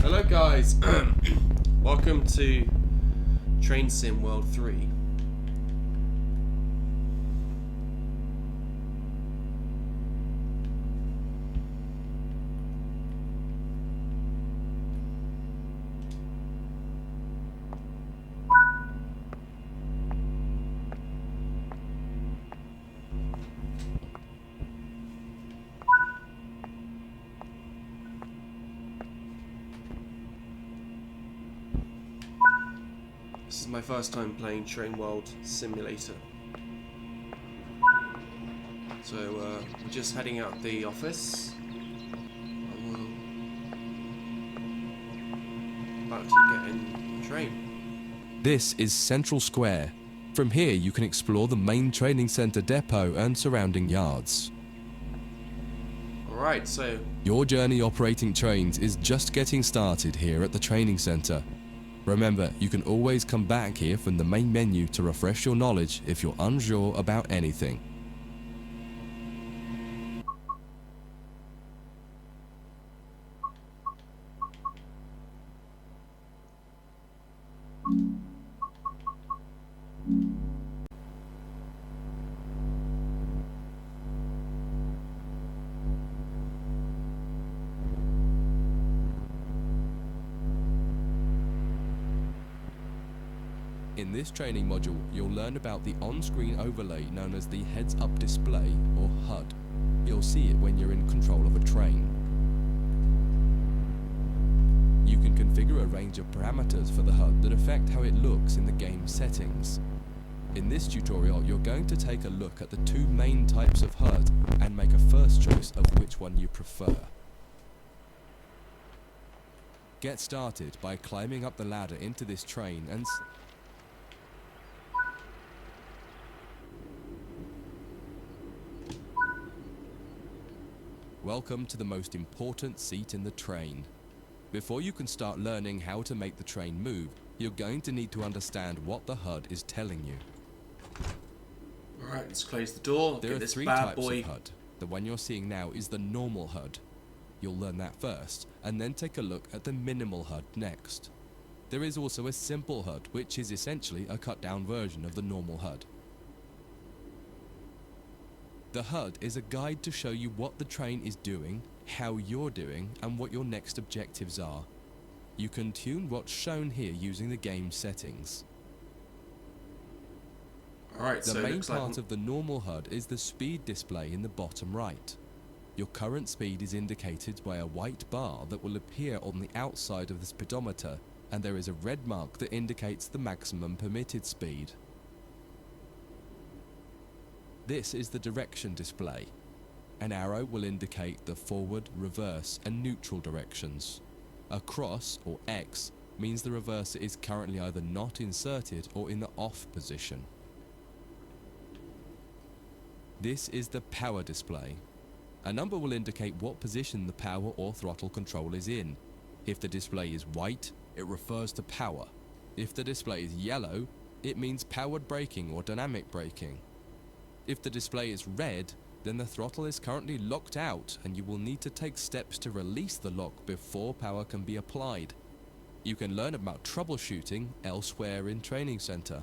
Hello guys, welcome to Train Sim World 3. This is my first time playing Train World Simulator. So we're just heading out the office. About to get in the train. This is Central Square. From here you can explore the main training centre depot and surrounding yards. Alright, so Your journey operating trains is just getting started here at the training centre. Remember, you can always come back here from the main menu to refresh your knowledge if you're unsure about anything. In this training module, you'll learn about the on-screen overlay known as the heads-up display, or HUD. You'll see it when you're in control of a train. You can configure a range of parameters for the HUD that affect how it looks in the game settings. In this tutorial, you're going to take a look at the two main types of HUD and make a first choice of which one you prefer. Get started by climbing up the ladder into this train and Welcome to the most important seat in the train. Before you can start learning how to make the train move, you're going to need to understand what the HUD is telling you. alright, let's close the door. There Get are this three bad types boy. of HUD. The one you're seeing now is the normal HUD. You'll learn that first, and then take a look at the minimal HUD next. There is also a simple HUD, which is essentially a cut-down version of the normal HUD. The HUD is a guide to show you what the train is doing, how you're doing, and what your next objectives are. You can tune what's shown here using the game settings. Alright, The so it main looks part like of the normal HUD is the speed display in the bottom right. Your current speed is indicated by a white bar that will appear on the outside of the speedometer, and there is a red mark that indicates the maximum permitted speed. This is the direction display. An arrow will indicate the forward, reverse, and neutral directions. A cross, or X, means the reverser is currently either not inserted or in the off position. This is the power display. A number will indicate what position the power or throttle control is in. If the display is white, it refers to power. If the display is yellow, it means powered braking or dynamic braking. If the display is red, then the throttle is currently locked out and you will need to take steps to release the lock before power can be applied. You can learn about troubleshooting elsewhere in Training Center.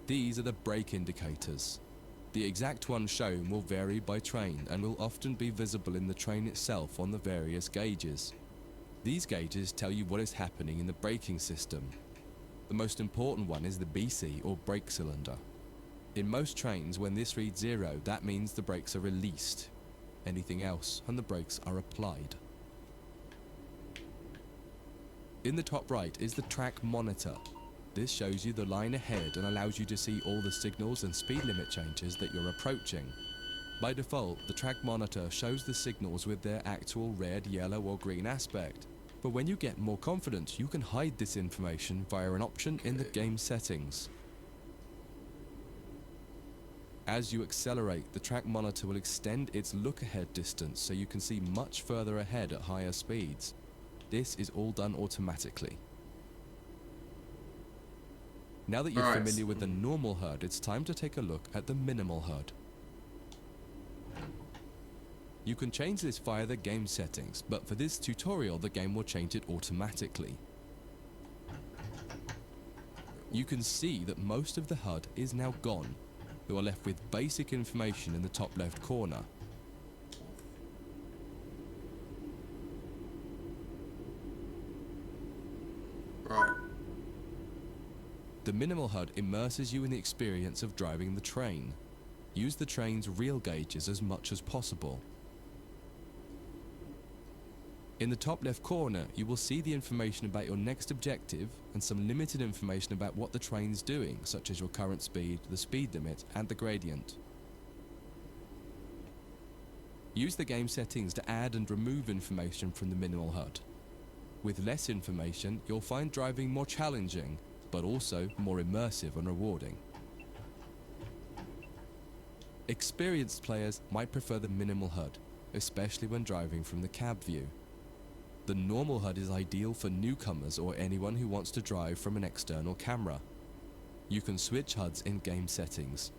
These are the brake indicators. The exact one shown will vary by train and will often be visible in the train itself on the various gauges. These gauges tell you what is happening in the braking system. The most important one is the BC, or brake cylinder. In most trains, when this reads 0, that means the brakes are released. Anything else, and the brakes are applied. In the top right is the track monitor. This shows you the line ahead and allows you to see all the signals and speed limit changes that you're approaching. By default, the track monitor shows the signals with their actual red, yellow, or green aspect. But when you get more confident, you can hide this information via an option in the game settings. As you accelerate, the track monitor will extend its look-ahead distance so you can see much further ahead at higher speeds. This is all done automatically. Now that you're familiar with the normal HUD, it's time to take a look at the minimal HUD. You can change this via the game settings, but for this tutorial the game will change it automatically. You can see that most of the HUD is now gone. You are left with basic information in the top left corner. Right. The minimal HUD immerses you in the experience of driving the train. Use the train's real gauges as much as possible. In the top left corner, you will see the information about your next objective and some limited information about what the train's doing, such as your current speed, the speed limit, and the gradient. Use the game settings to add and remove information from the minimal HUD. With less information, you'll find driving more challenging, but also more immersive and rewarding. Experienced players might prefer the minimal HUD, especially when driving from the cab view. The normal HUD is ideal for newcomers or anyone who wants to drive from an external camera. You can switch HUDs in game settings.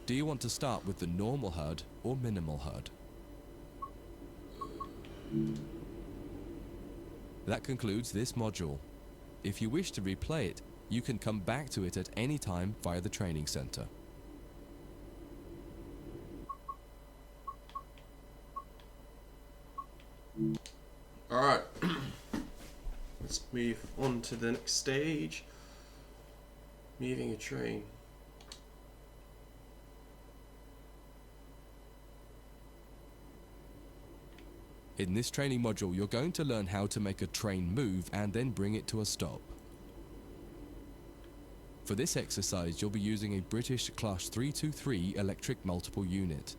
Do you want to start with the normal HUD or minimal HUD? That concludes this module. If you wish to replay it, you can come back to it at any time via the training center. Alright. Let's move on to the next stage. Moving a train. In this training module, you're going to learn how to make a train move and then bring it to a stop. For this exercise, you'll be using a British Class 323 electric multiple unit.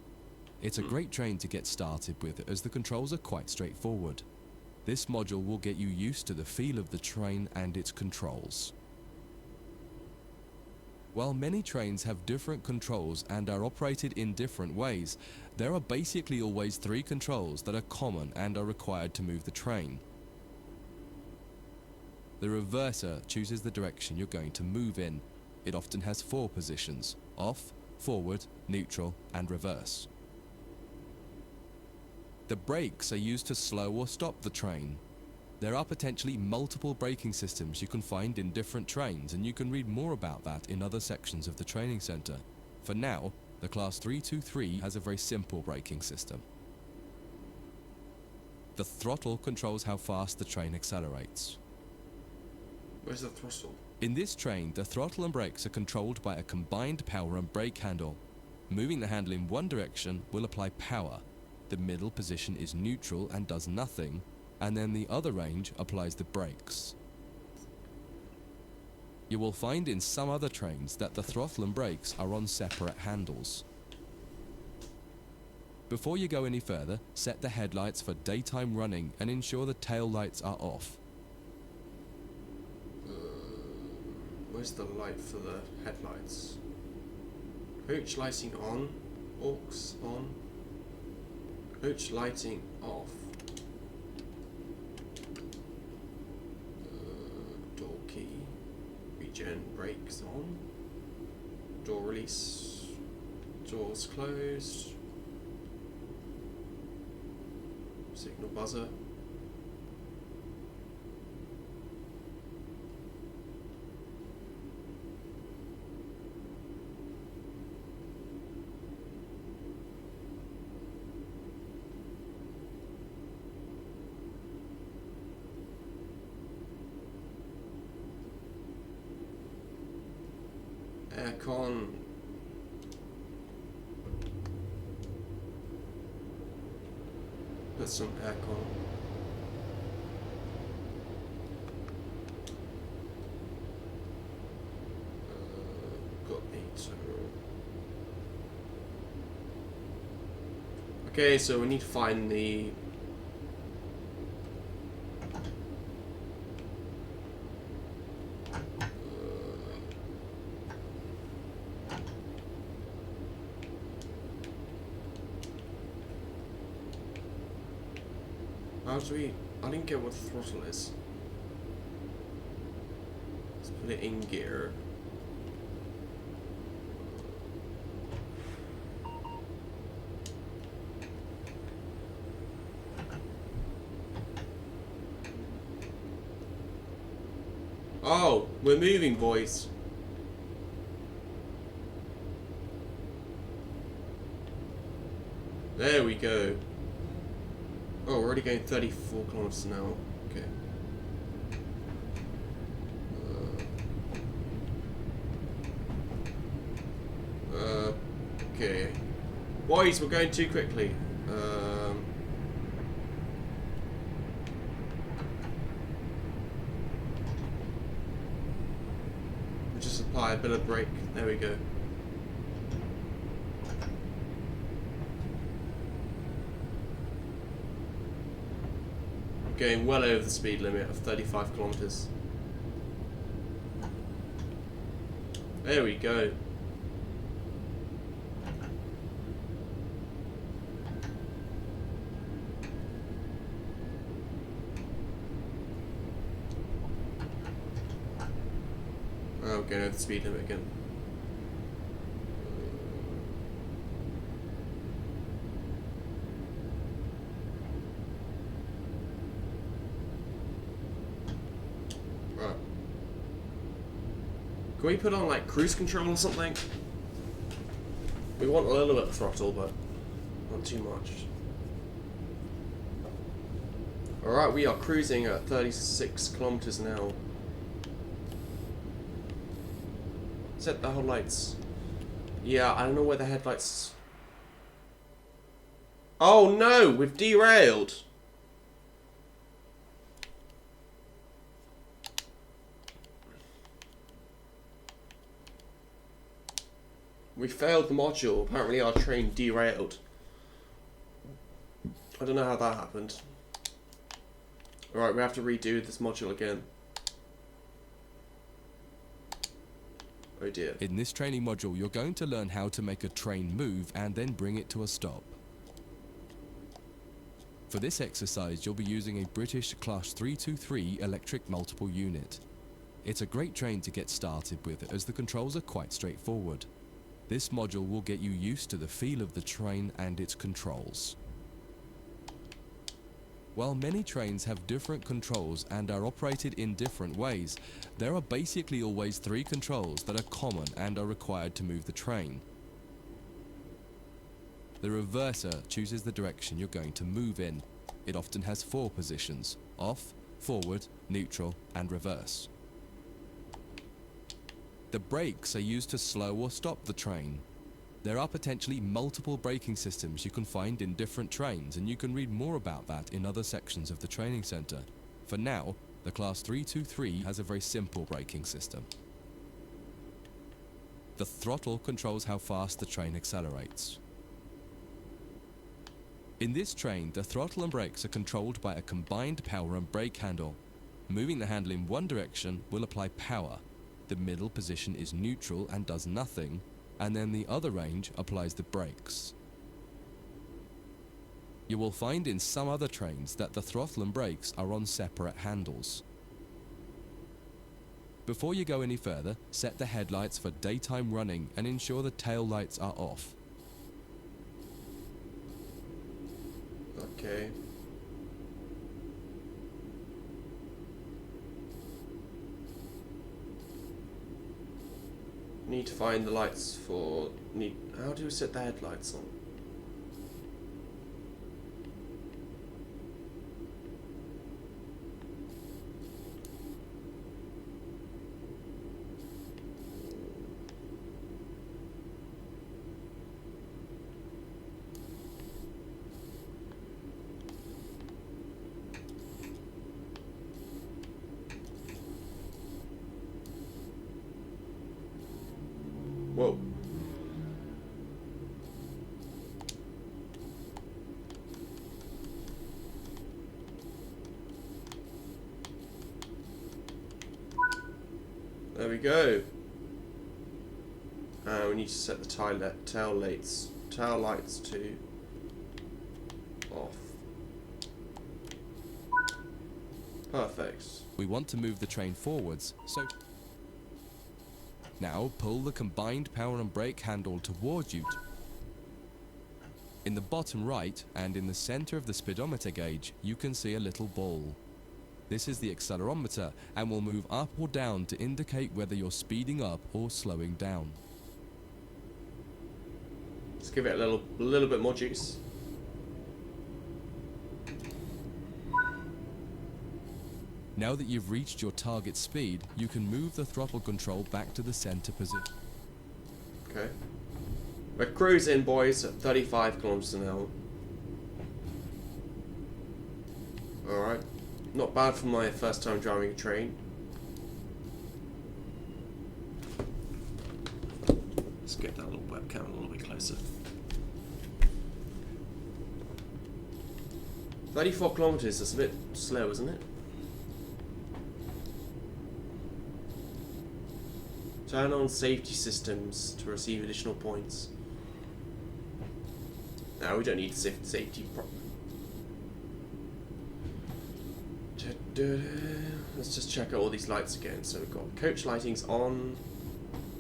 It's a great train to get started with as the controls are quite straightforward. This module will get you used to the feel of the train and its controls. While many trains have different controls and are operated in different ways, there are basically always 3 controls that are common and are required to move the train. The reverser chooses the direction you're going to move in. It often has 4 positions: off, forward, neutral, and reverse. The brakes are used to slow or stop the train. There are potentially multiple braking systems you can find in different trains, and you can read more about that in other sections of the training center. For now, the Class 323 has a very simple braking system. The throttle controls how fast the train accelerates. Where's the throttle? In this train, the throttle and brakes are controlled by a combined power and brake handle. Moving the handle in one direction will apply power. The middle position is neutral and does nothing, and then the other range applies the brakes. You will find in some other trains that the throttle and brakes are on separate handles. Before you go any further, set the headlights for daytime running and ensure the tail lights are off. Where's the light for the headlights? Coach lighting on, aux on, coach lighting off. Door key, regen brakes on, door release, doors closed, signal buzzer. Aircon. Put some aircon. Got 8 so. Okay, so we need to find the I didn't get what the throttle is. Let's put it in gear. Oh, we're moving, boys. There we go. Oh, we're already going 34 kilometers an hour. Okay. Okay. Boys, we're going too quickly. We'll just apply a bit of brake. There we go. Going well over the speed limit of 35 kilometers. There we go. Oh, going over the speed limit again. Right. Can we put on like cruise control or something? We want a little bit of throttle, but not too much. Alright, we are cruising at 36 kilometers an hour. Set the headlights. Yeah, I don't know where the headlights... Oh no, we've derailed. We failed the module. Apparently our train derailed. I don't know how that happened. Alright, we have to redo this module again. Oh dear. In this training module, you're going to learn how to make a train move and then bring it to a stop. For this exercise, you'll be using a British Class 323 electric multiple unit. It's a great train to get started with as the controls are quite straightforward. This module will get you used to the feel of the train and its controls. While many trains have different controls and are operated in different ways, there are basically always 3 controls that are common and are required to move the train. The reverser chooses the direction you're going to move in. It often has 4 positions: off, forward, neutral, and reverse. The brakes are used to slow or stop the train. There are potentially multiple braking systems you can find in different trains, and you can read more about that in other sections of the training center. For now, the Class 323 has a very simple braking system. The throttle controls how fast the train accelerates. In this train, the throttle and brakes are controlled by a combined power and brake handle. Moving the handle in one direction will apply power. The middle position is neutral and does nothing, and then the other range applies the brakes. You will find in some other trains that the throttle and brakes are on separate handles. Before you go any further, set the headlights for daytime running and ensure the tail lights are off. Okay. Need to find the lights for... How do we set the headlights on? Whoa. There we go. We need to set the tail lights to off. Perfect. We want to move the train forwards, so now pull the combined power and brake handle towards you. In the bottom right and in the center of the speedometer gauge, you can see a little ball. This is the accelerometer and will move up or down to indicate whether you're speeding up or slowing down. Let's give it a little bit more juice. Now that you've reached your target speed, you can move the throttle control back to the center position. Okay. We're cruising, boys, at 35 kilometers an hour. Alright. Not bad for my first time driving a train. Let's get that little webcam a little bit closer. 34 kilometers, that's a bit slow, isn't it? Turn on safety systems to receive additional points. No, we don't need safety. Let's just check out all these lights again. So we've got coach lighting's on.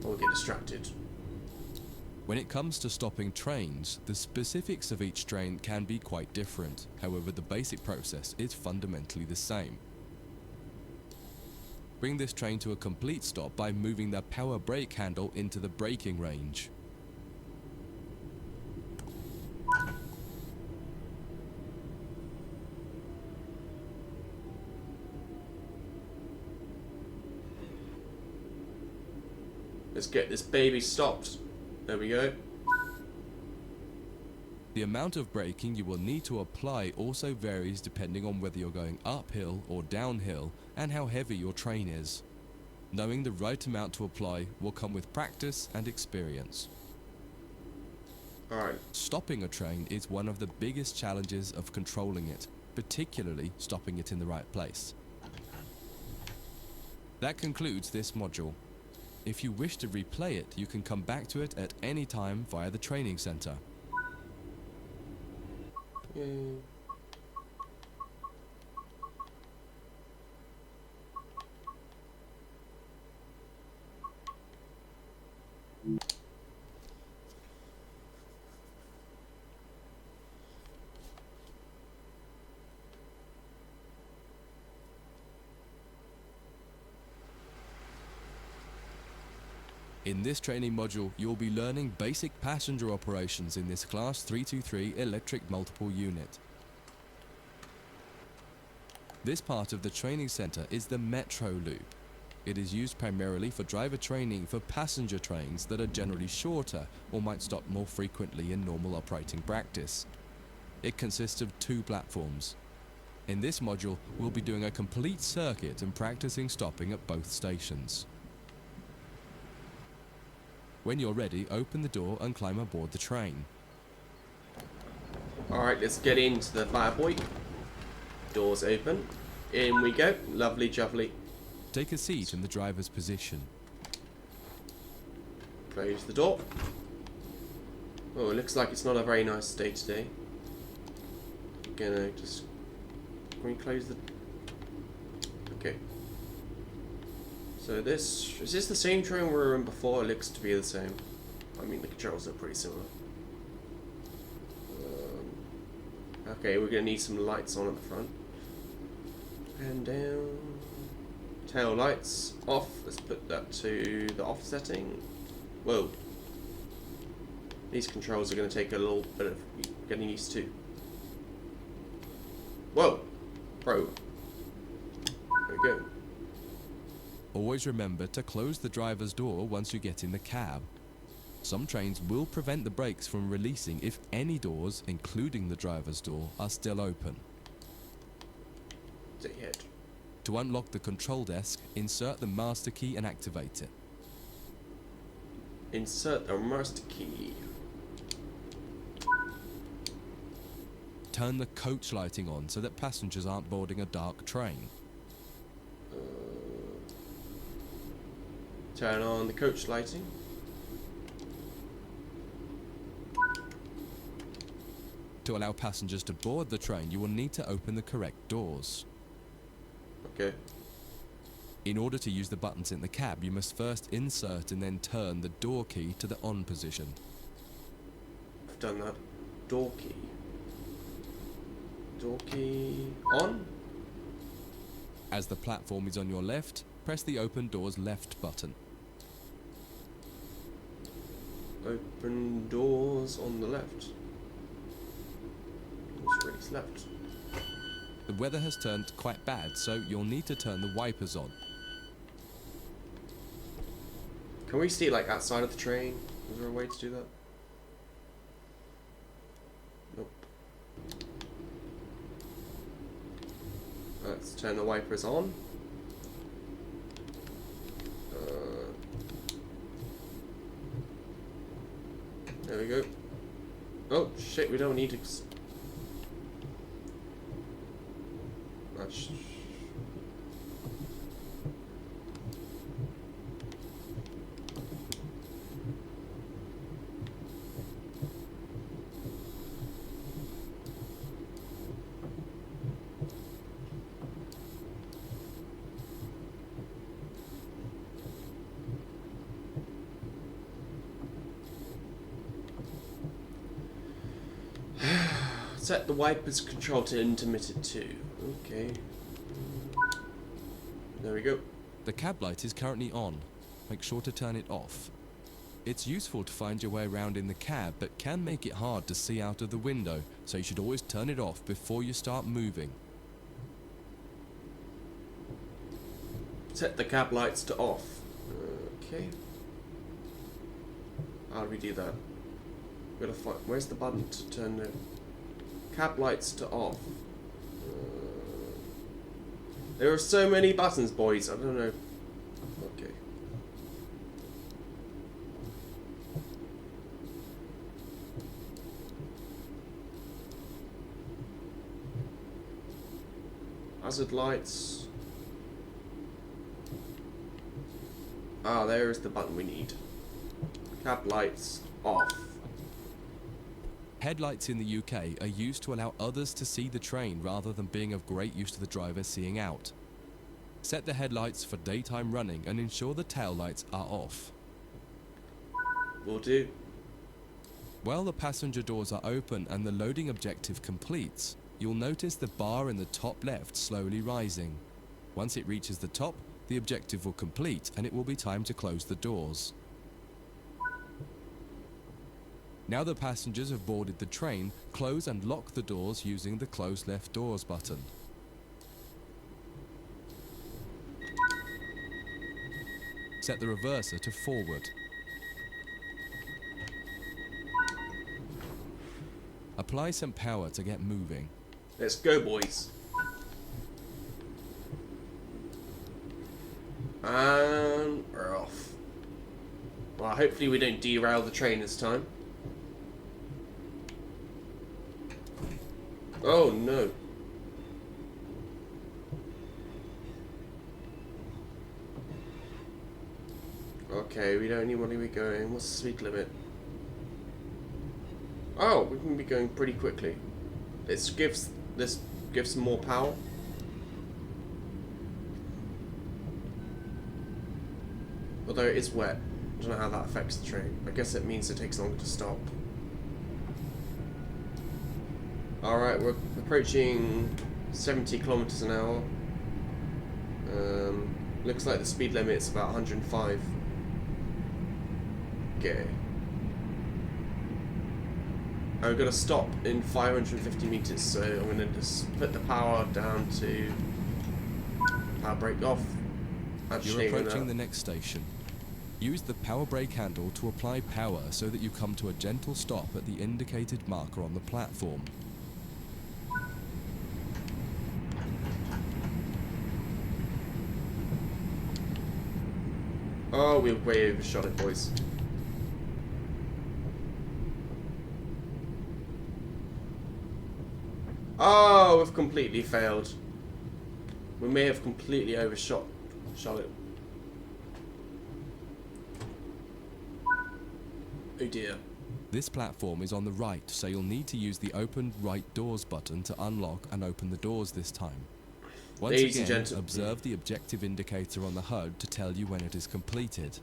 Or we'll get distracted. When it comes to stopping trains, the specifics of each train can be quite different. However, the basic process is fundamentally the same. Bring this train to a complete stop by moving the power brake handle into the braking range. Let's get this baby stopped. There we go. The amount of braking you will need to apply also varies depending on whether you're going uphill or downhill and how heavy your train is. Knowing the right amount to apply will come with practice and experience. Alright. Stopping a train is one of the biggest challenges of controlling it, particularly stopping it in the right place. That concludes this module. If you wish to replay it, you can come back to it at any time via the training center. Yay. In this training module, you'll be learning basic passenger operations in this Class 323 electric multiple unit. This part of the training center is the Metro Loop. It is used primarily for driver training for passenger trains that are generally shorter or might stop more frequently in normal operating practice. It consists of 2 platforms. In this module, we'll be doing a complete circuit and practicing stopping at both stations. When you're ready, open the door and climb aboard the train. Alright, let's get into the bad boy. Doors open. In we go. Lovely jubbly. Take a seat in the driver's position. Close the door. Oh, it looks like it's not a very nice day today. Gonna just... Can we close the... Okay. So this... Is this the same train we were in before? It looks to be the same. I mean, the controls are pretty similar. Okay, we're gonna need some lights on at the front. And down. Tail lights off. Let's put that to the off setting. Whoa. These controls are going to take a little bit of getting used to. Whoa. Pro. There we go. Always remember to close the driver's door once you get in the cab. Some trains will prevent the brakes from releasing if any doors, including the driver's door, are still open. Stay ahead. To unlock the control desk, insert the master key and activate it. Insert the master key. Turn the coach lighting on so that passengers aren't boarding a dark train. Turn on the coach lighting. To allow passengers to board the train, you will need to open the correct doors. Okay. In order to use the buttons in the cab, you must first insert and then turn the door key to the on position. I've done that. Door key. Door key on. As the platform is on your left, press the open doors left button. Open doors on the left. Let's release left. The weather has turned quite bad, so you'll need to turn the wipers on. Can we see like outside of the train? Is there a way to do that? Nope. Let's turn the wipers on. There we go. Oh shit, we don't need to. Set the wipers control to intermittent 2. Okay. There we go. The cab light is currently on. Make sure to turn it off. It's useful to find your way around in the cab, but can make it hard to see out of the window, so you should always turn it off before you start moving. Set the cab lights to off. Okay. How do we do that? Gotta find. Where's the button to turn the cab lights to off? There are so many buttons, boys. I don't know. Okay. Hazard lights. Ah, there is the button we need. Cab lights off. Headlights in the UK are used to allow others to see the train rather than being of great use to the driver seeing out. Set the headlights for daytime running and ensure the tail lights are off. Will do. While the passenger doors are open and the loading objective completes, you'll notice the bar in the top left slowly rising. Once it reaches the top, the objective will complete and it will be time to close the doors. Now the passengers have boarded the train, close and lock the doors using the close left doors button. Set the reverser to forward. Apply some power to get moving. Let's go, boys. And we're off. Well, hopefully we don't derail the train this time. Oh no. Okay, we don't need where we going. What's the speed limit? Oh, we can be going pretty quickly. This gives some more power. Although it is wet. I don't know how that affects the train. I guess it means it takes longer to stop. Alright, we're approaching 70 kilometers an hour. Looks like the speed limit is about 105. Okay. I'm going to stop in 550 meters, so I'm going to just put the power down to power brake off. Actually, You're approaching the next station. Use the power brake handle to apply power so that you come to a gentle stop at the indicated marker on the platform. Oh, we way overshot it, boys. Oh, we've completely failed. We may have completely overshot it. Oh dear. This platform is on the right, so you'll need to use the open right doors button to unlock and open the doors this time. Once Ladies and again, gentlemen, observe the objective indicator on the HUD to tell you when it is completed.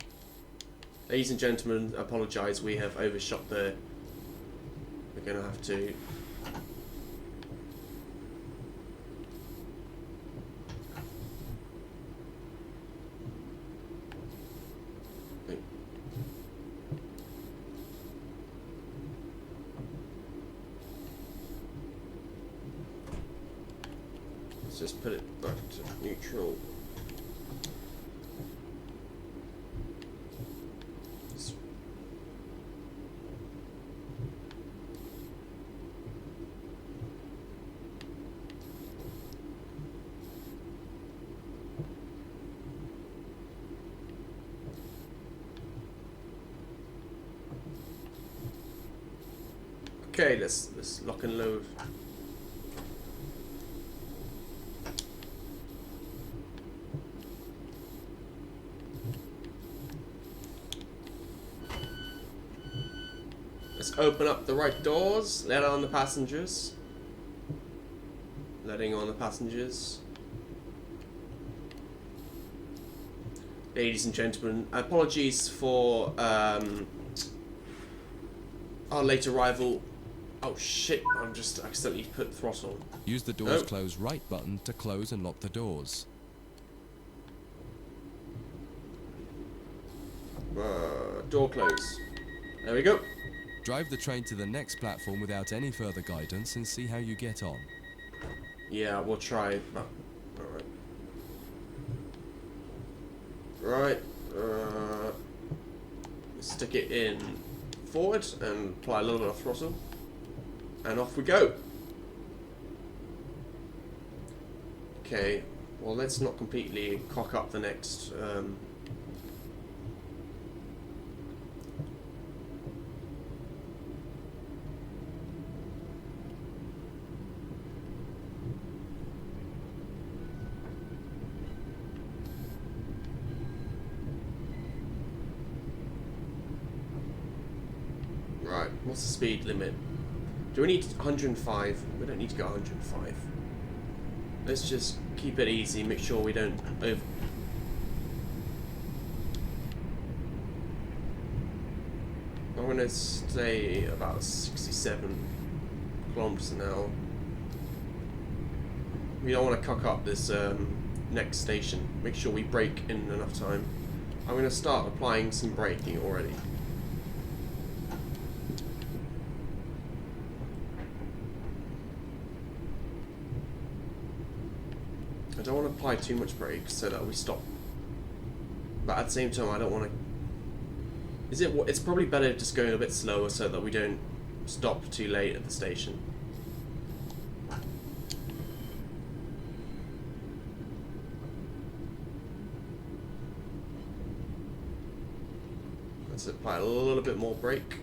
Ladies and gentlemen, I apologise, we have overshot the... We're going to have to... Let's just put it back to neutral. Okay, let's lock and load. Let's open up the right doors, let on the passengers. Letting on the passengers. Ladies and gentlemen, apologies for our late arrival. Oh shit, I'm just accidentally put throttle. Use the doors close right button to close and lock the doors. Door close. There we go. Drive the train to the next platform without any further guidance and see how you get on. Yeah, we'll try. Oh, alright. Right. Stick it in forward and apply a little bit of throttle. And off we go. Okay, well let's not completely cock up the next Right, what's the speed limit? Do we need 105? We don't need to go 105. Let's just keep it easy, make sure we don't over... I'm gonna stay about 67 kilometers an hour. We don't want to cock up this next station. Make sure we brake in enough time. I'm gonna start applying some braking already. I don't want to apply too much brake so that we stop, but at the same time I don't want to... It's probably better just going a bit slower so that we don't stop too late at the station. Let's apply a little bit more brake.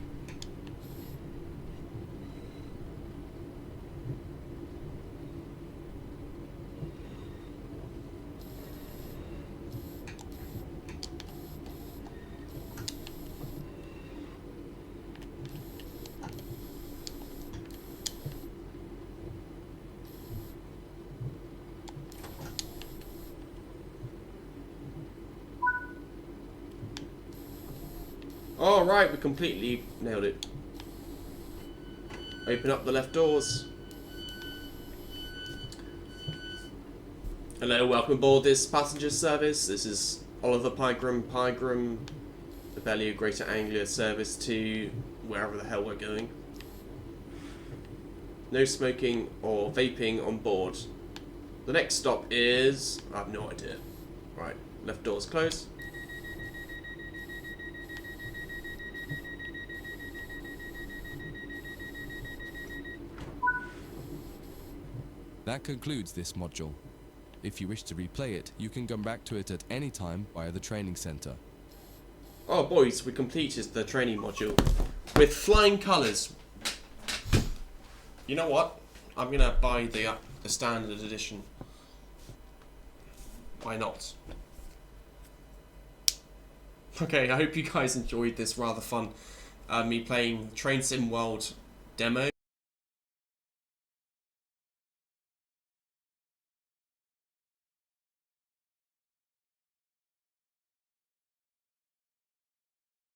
Alright, we completely nailed it. Open up the left doors. Hello, welcome aboard this passenger service. This is Oliver Pygram, the Bellew Greater Anglia service to wherever the hell we're going. No smoking or vaping on board. The next stop is... I have no idea. Right, left doors closed. That concludes this module. If you wish to replay it, you can come back to it at any time via the training center. Oh boys, we completed the training module with flying colours. You know what? I'm gonna buy the standard edition. Why not? Okay, I hope you guys enjoyed this rather fun me playing Train Sim World demo.